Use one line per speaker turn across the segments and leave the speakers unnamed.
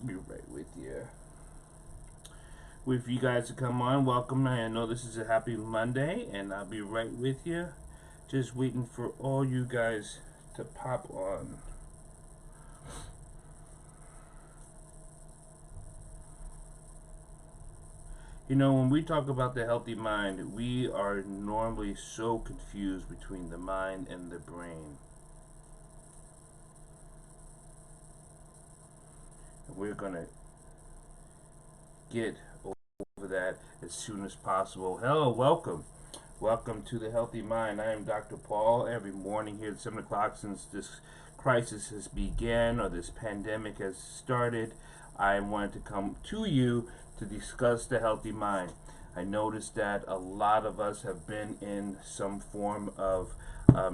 Be right with you. With you guys to come on, welcome. I know this is a happy Monday, and I'll be right with you. Just waiting for all you guys to pop on. You know, when we talk about the healthy mind, we are normally so confused between the mind and the brain. And we're going to get over that as soon as possible. Hello, welcome. Welcome to the Healthy Mind. I am Dr. Paul. Every morning here at 7 o'clock since this crisis has began or this pandemic has started, I wanted to come to you to discuss the healthy mind. I noticed that a lot of us have been in some form of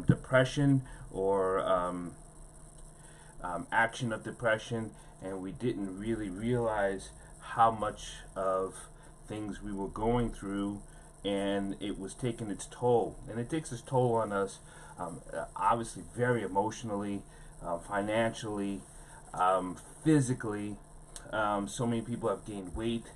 depression or action of depression, and we didn't really realize how much of things we were going through, and it was taking its toll. And it takes its toll on us, obviously very emotionally, financially, physically. So many people have gained weight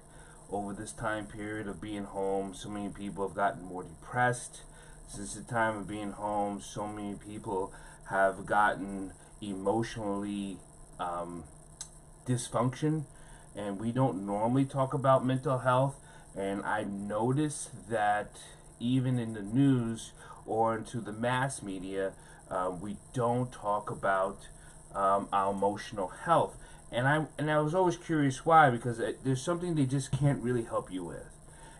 over this time period of being home. So many people have gotten more depressed since the time of being home. So many people have gotten emotionally dysfunction, and we don't normally talk about mental health. And I notice that even in the news or into the mass media, we don't talk about our emotional health. And I was always curious why, because there's something they just can't really help you with.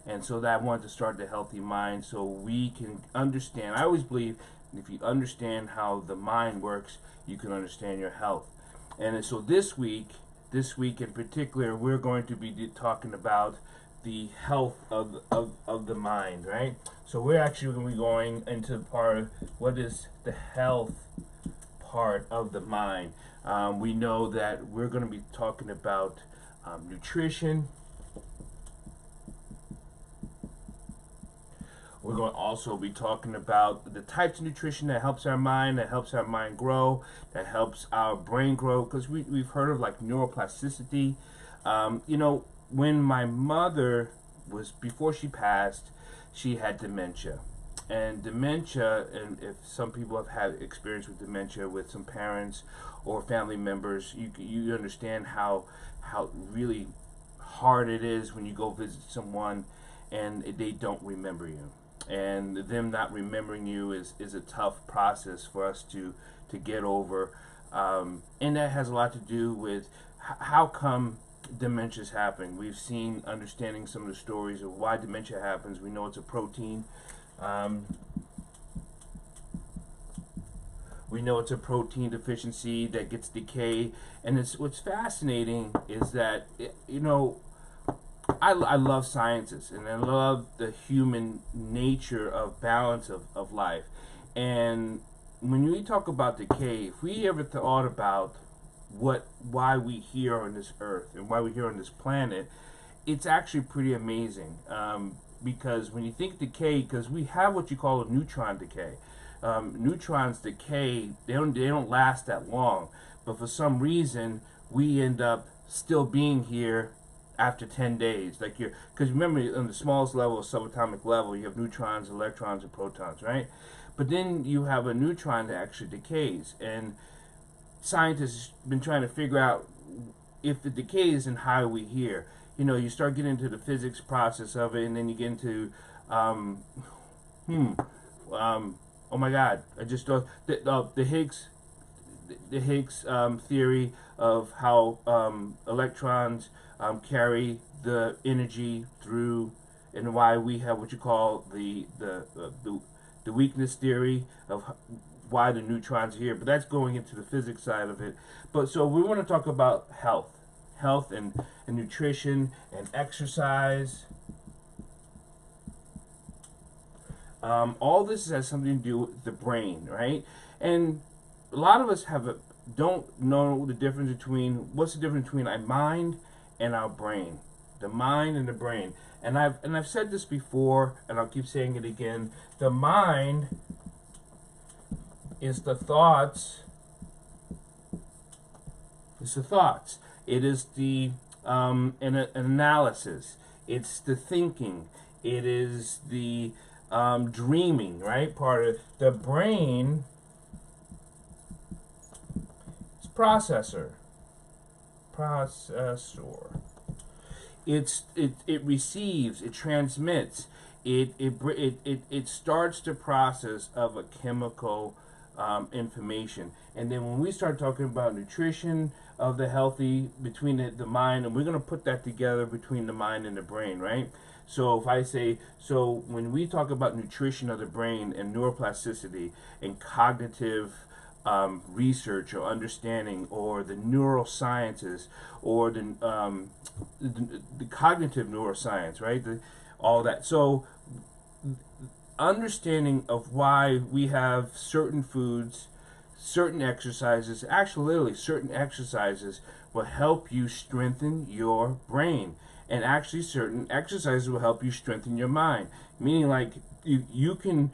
And so that I wanted to start the Healthy Mind so we can understand. I always believe if you understand how the mind works, you can understand your health. And so this week in particular, we're going to be talking about the health of the mind, right? So we're actually going to be going into part of what is the health part of the mind. We know that we're going to be talking about nutrition. We're going to also be talking about the types of nutrition that helps our mind grow, that helps our brain grow, because we've heard of like neuroplasticity. You know, when my mother before she passed, she had dementia. And dementia, and if some people have had experience with dementia with some parents or family members, you understand how really hard it is when you go visit someone and they don't remember you. And them not remembering you is a tough process for us to get over. And that has a lot to do with how come dementias happen. We've seen, understanding some of the stories of why dementia happens. We know it's a protein. We know it's a protein deficiency that gets decay. And what's fascinating is that, you know, I love sciences, and I love the human nature of balance of life. And when we talk about decay, if we ever thought about why we here on this earth and why we're here on this planet, it's actually pretty amazing. Because when you think decay, because we have what you call a neutron decay. Neutrons decay, they don't last that long, but for some reason we end up still being here after 10 days. Like because remember, on the smallest level, subatomic level, you have neutrons, electrons, and protons, right? But then you have a neutron that actually decays, and scientists have been trying to figure out if it decays and how are we here. You know, you start getting into the physics process of it, and then you get into oh my God! I just the Higgs theory of how electrons carry the energy through, and why we have what you call the weakness theory of why the neutrons are here. But that's going into the physics side of it. But so we want to talk about health and nutrition and exercise. All this has something to do with the brain, right? And a lot of us don't know the difference between what's the difference between our mind and our brain, the mind and the brain. And I've said this before, and I'll keep saying it again. The mind is the thoughts. It's the thoughts, It is the an analysis. It's the thinking. It is the dreaming, right? Part of the brain is processor. It receives, it transmits, it starts the process of a chemical information. And then when we start talking about nutrition of the healthy between the mind, and we're going to put that together between the mind and the brain, right? So if I say, so when we talk about nutrition of the brain and neuroplasticity and cognitive research or understanding, or the neurosciences, or the cognitive neuroscience, right? All that. So understanding of why we have certain foods, certain exercises, actually literally certain exercises will help you strengthen your brain. And actually certain exercises will help you strengthen your mind. Meaning, like, you can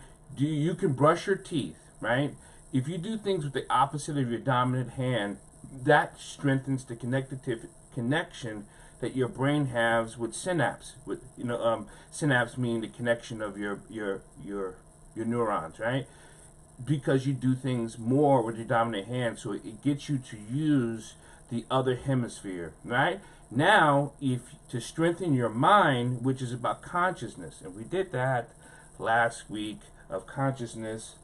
brush your teeth, right? If you do things with the opposite of your dominant hand, that strengthens the connection that your brain has with synapse. With synapse meaning the connection of your neurons, right? Because you do things more with your dominant hand, so it gets you to use the other hemisphere, right? Now, if to strengthen your mind, which is about consciousness, and we did that last week of consciousness.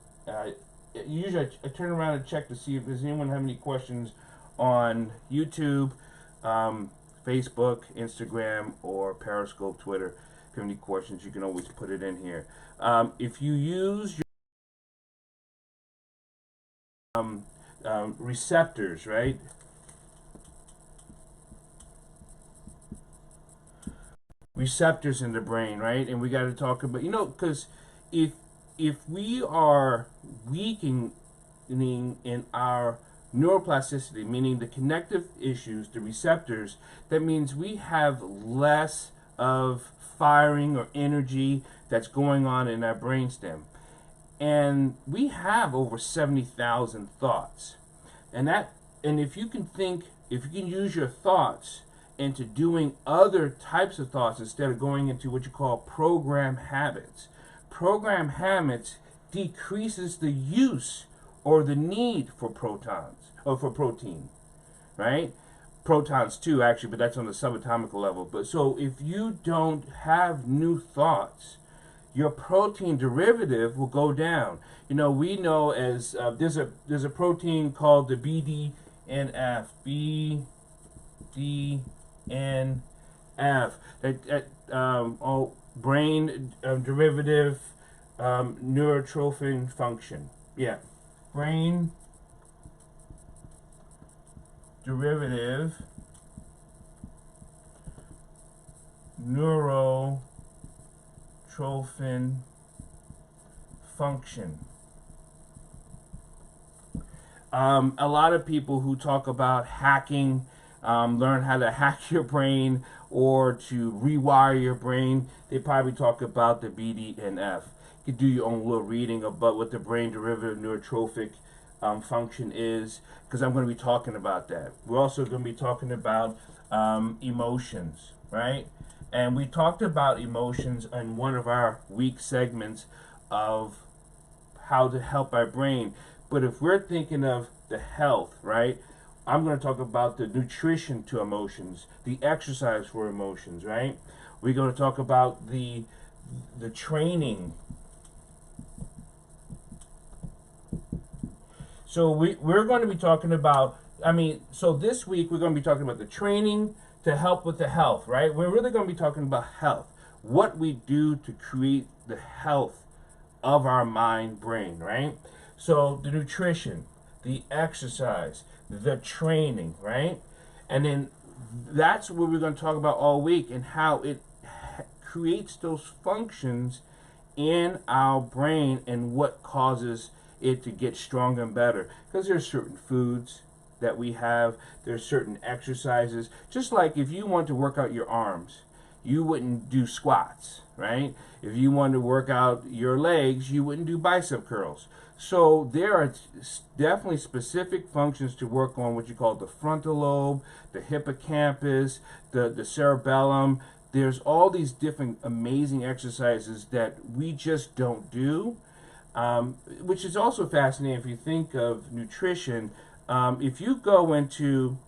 Usually I turn around and check to see if there's anyone have any questions on YouTube, Facebook, Instagram, or Periscope, Twitter. If you have any questions, you can always put it in here. If you use your receptors, right? Receptors in the brain, right? And we got to talk about, because if we are weakening in our neuroplasticity, meaning the connective issues, the receptors, that means we have less of firing or energy that's going on in our brainstem. And we have over 70,000 thoughts. And if you can use your thoughts into doing other types of thoughts instead of going into what you call program habits. Program habits decreases the use or the need for protons or for protein, right? Protons too, actually, but that's on the subatomic level. But so if you don't have new thoughts, your protein derivative will go down. We know as there's a protein called the BDNF. BDNF. Brain derivative neurotrophin function. Yeah, brain derivative neurotrophin function. A lot of people who talk about hacking, learn how to hack your brain or to rewire your brain, they probably talk about the BDNF. You can do your own little reading about what the brain derivative neurotrophic function is, because I'm going to be talking about that. We're also going to be talking about emotions, right? And we talked about emotions in one of our week segments of how to help our brain. But if we're thinking of the health, right, I'm going to talk about the nutrition to emotions, the exercise for emotions, right? We're going to talk about the training. So we're going to be talking about, so this week we're going to be talking about the training to help with the health, right? We're really going to be talking about health, what we do to create the health of our mind, brain, right? So the nutrition, the exercise, the training, right? And then that's what we're going to talk about all week, and how it creates those functions in our brain and what causes it to get stronger and better. Because there's certain foods that we have, there's certain exercises. Just like if you want to work out your arms, you wouldn't do squats, right? If you want to work out your legs, you wouldn't do bicep curls. So there are definitely specific functions to work on, what you call the frontal lobe, the hippocampus, the cerebellum. There's all these different amazing exercises that we just don't do, which is also fascinating if you think of nutrition. If you go into,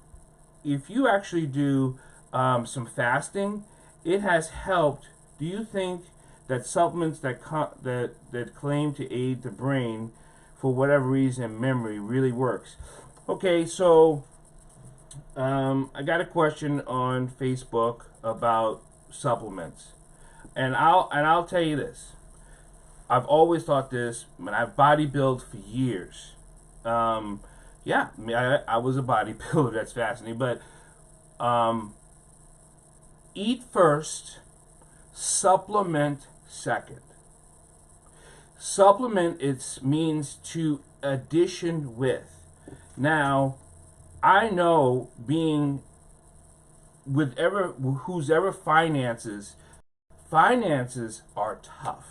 if you actually do some fasting, it has helped. Do you think that supplements that claim to aid the brain for whatever reason, memory, really works? Okay, so I got a question on Facebook about supplements, and I'll tell you this. I've always thought this. When I've bodybuilded for years. Yeah, I was a bodybuilder. That's fascinating. But eat first, supplement second. Supplement, it means to addition with. Now, I know, being with whose ever finances are tough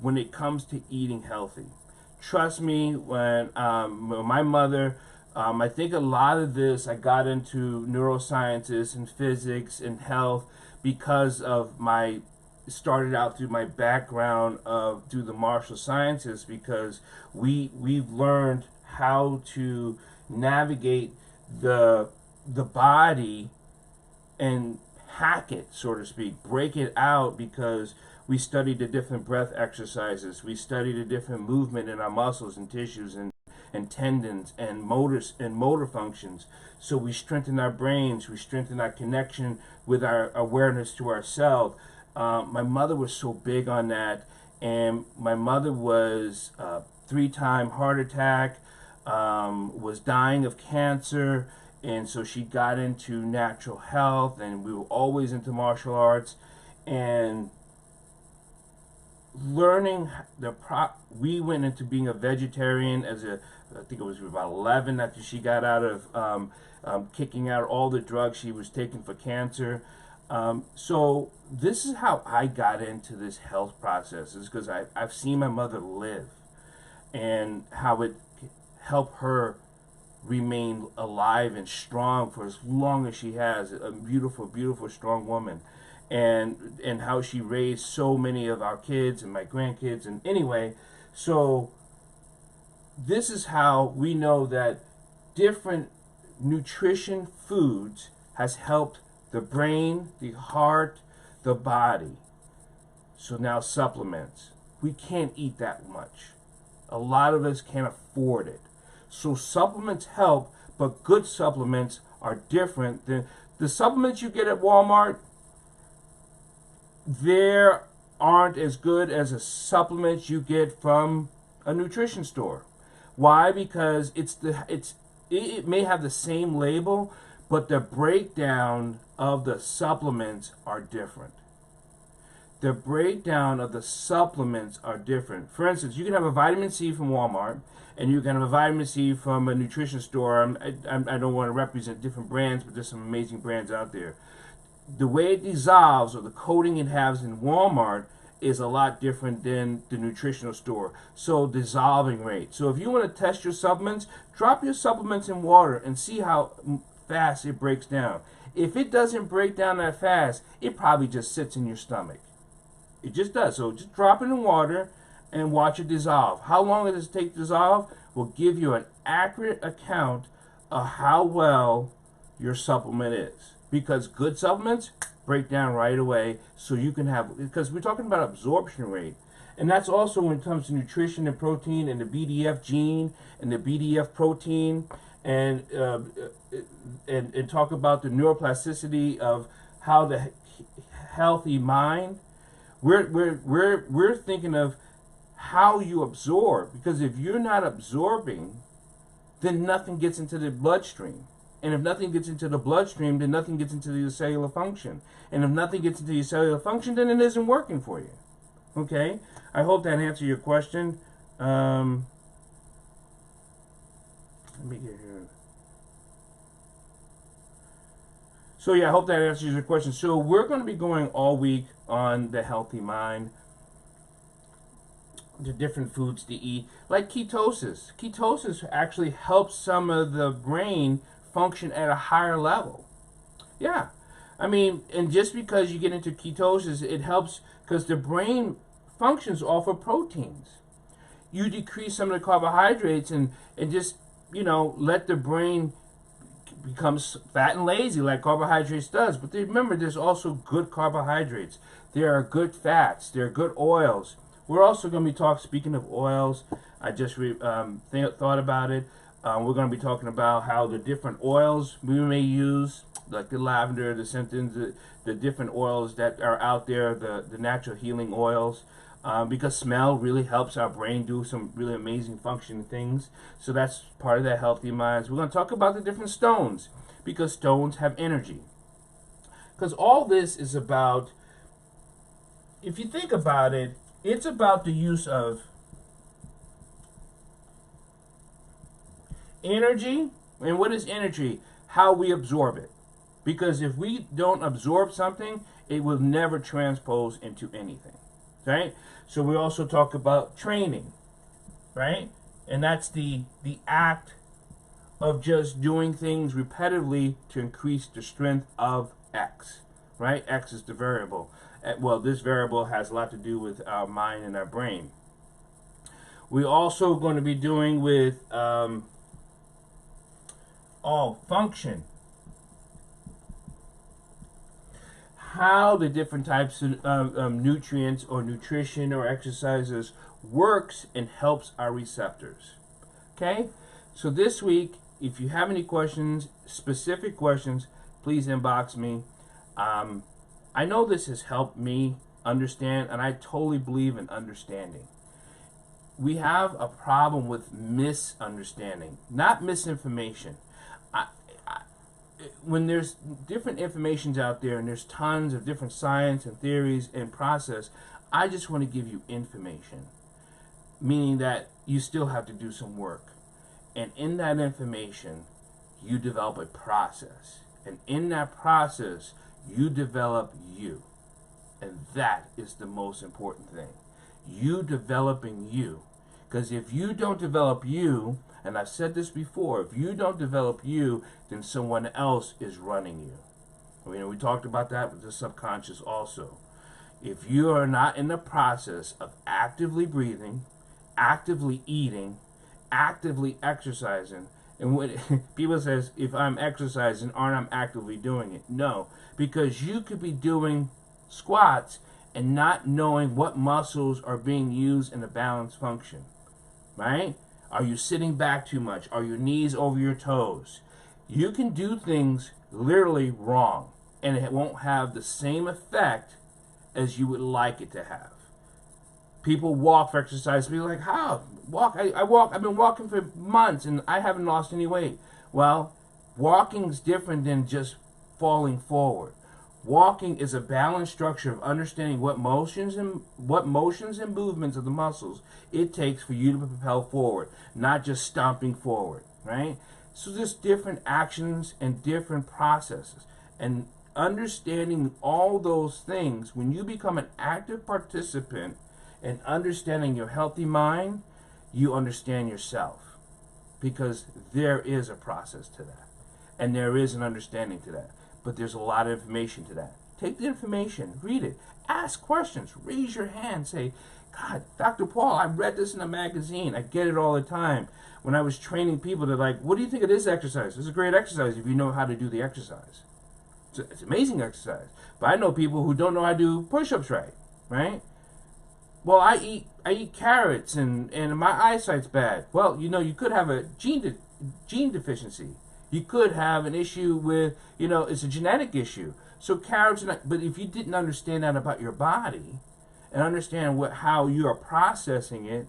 when it comes to eating healthy. Trust me, when my mother, I think a lot of this, I got into neurosciences and physics and health because of started out through my background through the martial sciences, because we've learned how to navigate the body and hack it, so to speak, break it out, because we studied the different breath exercises, we studied the different movement in our muscles and tissues and tendons and motor functions. So we strengthen our brains, we strengthen our connection with our awareness to ourselves. My mother was so big on that, and my mother was 3-time heart attack, was dying of cancer, and so she got into natural health, and we were always into martial arts, and learning we went into being a vegetarian I think it was about 11, after she got out of kicking out all the drugs she was taking for cancer. So this is how I got into this health process, is because I've seen my mother live, and how it helped her remain alive and strong for as long as she has. A beautiful, beautiful, strong woman. And how she raised so many of our kids and my grandkids. And anyway, so this is how we know that different nutrition foods has helped the brain, the heart, the body. So now supplements. We can't eat that much. A lot of us can't afford it. So supplements help, but good supplements are different than the supplements you get at Walmart. They aren't as good as the supplements you get from a nutrition store. Why? Because it may have the same label, but the breakdown of the supplements are different. The breakdown of the supplements are different. For instance, you can have a vitamin C from Walmart, and you can have a vitamin C from a nutrition store. I don't want to represent different brands, but there's some amazing brands out there. The way it dissolves, or the coating it has in Walmart, is a lot different than the nutritional store. So dissolving rate. So if you want to test your supplements, drop your supplements in water and see how fast it breaks down. If it doesn't break down that fast, it probably just sits in your stomach. It just does. So just drop it in water and watch it dissolve. How long does it take to dissolve will give you an accurate account of how well your supplement is. Because good supplements break down right away, so you can have, because we're talking about absorption rate. And that's also when it comes to nutrition and protein, and the BDF gene and the BDF protein, and talk about the neuroplasticity of how the healthy mind. We're thinking of how you absorb, because if you're not absorbing, then nothing gets into the bloodstream. And if nothing gets into the bloodstream, then nothing gets into your cellular function. And if nothing gets into your cellular function, then it isn't working for you. Okay? I hope that answered your question. Let me get here. So yeah, I hope that answers your question. So we're going to be going all week on the healthy mind. the different foods to eat, like ketosis. Ketosis actually helps some of the brain function at a higher level. Yeah. I mean, and just because you get into ketosis, it helps because the brain functions off of proteins. You decrease some of the carbohydrates and just, let the brain become fat and lazy like carbohydrates does. But remember, there's also good carbohydrates. There are good fats. There are good oils. We're also going to be speaking of oils, I just thought about it. We're going to be talking about how the different oils we may use, like the lavender, the scentins, the different oils that are out there, the natural healing oils, because smell really helps our brain do some really amazing functioning things. So that's part of that healthy minds. We're going to talk about the different stones, because stones have energy. Because all this is about, if you think about it, it's about the use of energy. And what is energy? How we absorb it. Because if we don't absorb something, it will never transpose into anything. Right? So we also talk about training. Right? And that's the act of just doing things repetitively to increase the strength of X. Right? X is the variable. Well, this variable has a lot to do with our mind and our brain. We're also going to be doing with function. How the different types of nutrients or nutrition or exercises works and helps our receptors. Okay? So this week, if you have any questions, specific questions, please inbox me. I know this has helped me understand, and I totally believe in understanding. We have a problem with misunderstanding, not misinformation. When there's different informations out there, and there's tons of different science and theories and process, I just want to give you information, meaning that you still have to do some work. And in that information, you develop a process. And in that process, you develop you. And that is the most important thing. You developing you. Because if you don't develop you, and I've said this before, if you don't develop you, then someone else is running you. I mean, we talked about that with the subconscious also. If you are not in the process of actively breathing, actively eating, actively exercising, and when people says, if I'm exercising, aren't I actively doing it? No, because you could be doing squats and not knowing what muscles are being used in a balance function, right? Are you sitting back too much? Are your knees over your toes? You can do things literally wrong, and it won't have the same effect as you would like it to have. People walk for exercise, be like, how? Walk? I've been walking for months and I haven't lost any weight. Well, walking is different than just falling forward. Walking is a balanced structure of understanding what motions and movements of the muscles it takes for you to propel forward, not just stomping forward, right? So there's different actions and different processes. And understanding all those things, when you become an active participant and understanding your healthy mind, you understand yourself, because there is a process to that, and there is an understanding to that, but there's a lot of information to that. Take the information, read it, ask questions, raise your hand, say, God, Dr. Paul, I read this in a magazine, I get it all the time. When I was training people, they're like, what do you think of this exercise? It's a great exercise if you know how to do the exercise. It's amazing exercise. But I know people who don't know how to do push-ups right? Well, I eat carrots and my eyesight's bad. Well, you could have a gene deficiency. You could have an issue with, it's a genetic issue. So carrots, but if you didn't understand that about your body and understand how you are processing it,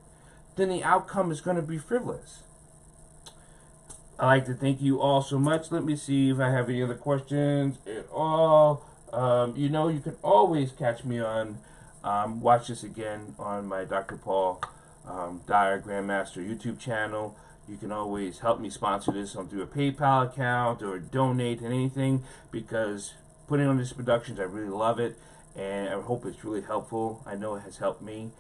then the outcome is going to be frivolous. I'd like to thank you all so much. Let me see if I have any other questions at all. You can always catch me on, watch this again on my Dr. Paul Dyer Grandmaster YouTube channel. You can always help me sponsor this through a PayPal account or donate and anything, because putting on these productions, I really love it, and I hope it's really helpful. I know it has helped me.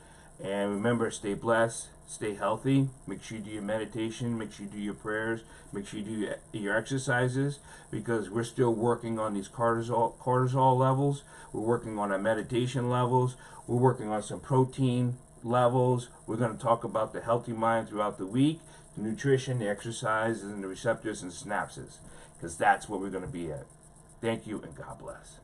And remember, stay blessed, stay healthy. Make sure you do your meditation, make sure you do your prayers, make sure you do your exercises, because we're still working on these cortisol levels. We're working on our meditation levels. We're working on some protein levels. We're going to talk about the healthy mind throughout the week, the nutrition, the exercises, and the receptors and synapses, because that's what we're going to be at. Thank you, and God bless.